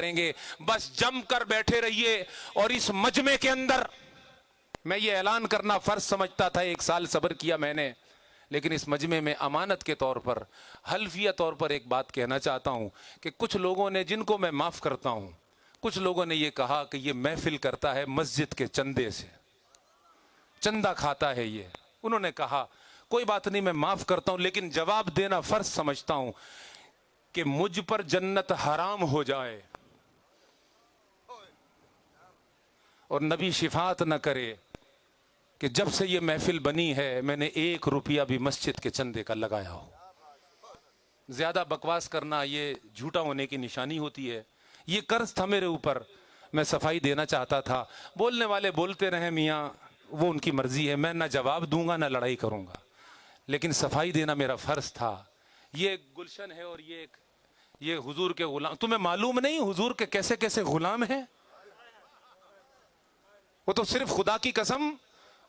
करेंगे। बस जमकर बैठे रहिए। और इस मजमे के अंदर मैं ये ऐलान करना फर्ज समझता था, 1 साल सब्र किया मैंने, लेकिन इस मजमे में अमानत के तौर पर, हल्फिया तौर पर एक बात कहना चाहता हूं कि कुछ लोगों ने, जिनको मैं माफ करता हूं, कुछ लोगों ने ये कहा कि ये महफिल करता है मस्जिद के चंदे से, चंदा खाता है ये। उन्होंने कहा कोई बात नहीं, मैं माफ करता हूं, लेकिन जवाब देना फर्ज समझता हूं कि मुझ पर जन्नत हराम हो जाए और नबी शिफात न करे कि जब से ये महफिल बनी है मैंने 1 रुपया भी मस्जिद के चंदे का लगाया हो। ज्यादा बकवास करना ये झूठा होने की निशानी होती है। ये कर्ज था मेरे ऊपर, मैं सफाई देना चाहता था। बोलने वाले बोलते रहे मियाँ, वो उनकी मर्जी है, मैं ना जवाब दूंगा ना लड़ाई करूंगा, लेकिन सफाई देना मेरा फर्ज था। ये गुलशन है और ये हुजूर के गुलाम। तुम्हें मालूम नहीं हुजूर के कैसे कैसे गुलाम हैं? वो तो सिर्फ खुदा की कसम,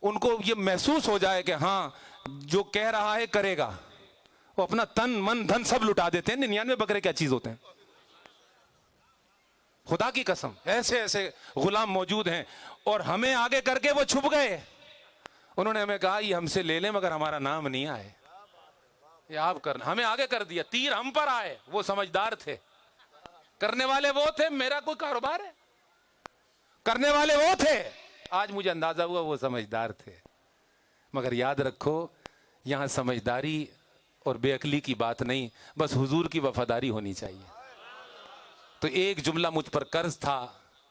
उनको ये महसूस हो जाए कि हाँ जो कह रहा है करेगा, वो अपना तन मन धन सब लुटा देते हैं। 99 बकरे क्या चीज होते हैं? खुदा की कसम ऐसे ऐसे गुलाम मौजूद हैं। और हमें आगे करके वो छुप गए। उन्होंने हमें कहा ये हमसे ले लें मगर हमारा नाम नहीं आए, ये आप करना। हमें आगे कर दिया, तीर हम पर आए। वो समझदार थे, करने वाले वो थे। मेरा कोई कारोबार है? करने वाले वो थे। आज मुझे अंदाजा हुआ वो समझदार थे। मगर याद रखो, यहां समझदारी और बेअकली की बात नहीं, बस हुजूर की वफादारी होनी चाहिए। तो एक जुमला मुझ पर कर्ज था,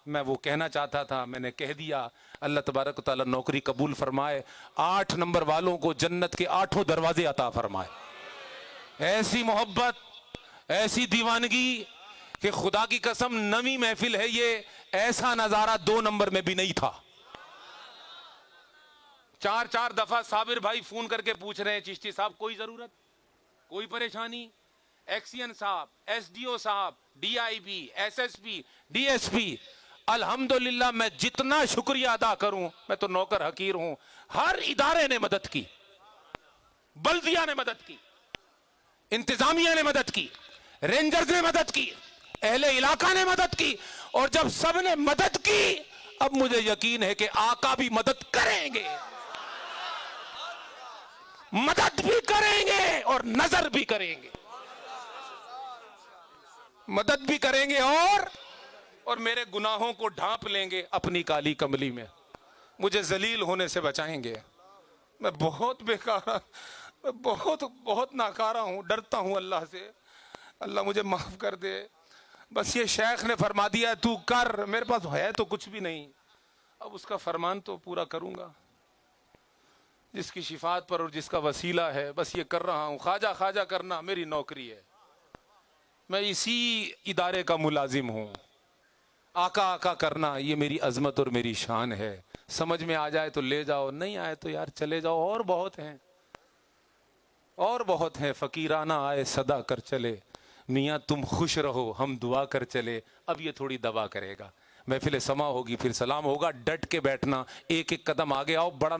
मैं वो कहना चाहता था, मैंने कह दिया। अल्लाह तबारक व तआला नौकरी कबूल फरमाए, 8 नंबर वालों को जन्नत के 8 दरवाजे अता फरमाए। ऐसी मोहब्बत, ऐसी दीवानगी कि खुदा की कसम नवी महफिल है ये, ऐसा नजारा 2 नंबर में भी नहीं था। 4 दफा साबिर भाई फोन करके पूछ रहे हैं, चिश्ती साहब कोई जरूरत, कोई परेशानी? एक्सीएन साहब, एसडीओ साहब, डीआईबी, एसएसपी, डीएसपी। अल्हम्दुलिल्लाह, मैं जितना शुक्रिया अदा करूं, मैं तो नौकर हकीर हूं। हर इदारे ने मदद की, बल्दिया ने मदद की, इंतजामिया ने मदद की, रेंजर्स ने मदद की, अहले इलाका ने मदद की। और जब सब ने मदद की, अब मुझे यकीन है कि आका भी मदद करेंगे, मदद भी करेंगे और नजर भी करेंगे। मदद भी करेंगे और मेरे गुनाहों को ढांप लेंगे अपनी काली कमली में, मुझे जलील होने से बचाएंगे। मैं बहुत बेकार, मैं बहुत नाकारा हूं, डरता हूं अल्लाह से। अल्लाह मुझे माफ कर दे। बस ये शेख ने फरमा दिया तू कर, मेरे पास है तो कुछ भी नहीं, अब उसका फरमान तो पूरा करूंगा। जिसकी शिफात पर और जिसका वसीला है, बस ये कर रहा हूं। ख्वाजा ख्वाजा करना मेरी नौकरी है, मैं इसी इदारे का मुलाजिम हूं। आका आका करना ये मेरी अजमत और मेरी शान है। समझ में आ जाए तो ले जाओ, नहीं आए तो यार चले जाओ। और बहुत हैं, और बहुत हैं। फकीराना आए सदा कर चले, मियाँ तुम खुश रहो हम दुआ कर चले। अब ये थोड़ी दवा करेगा, महफिल समा होगी, फिर सलाम होगा। डट के बैठना, एक एक कदम आगे आओ। बड़ा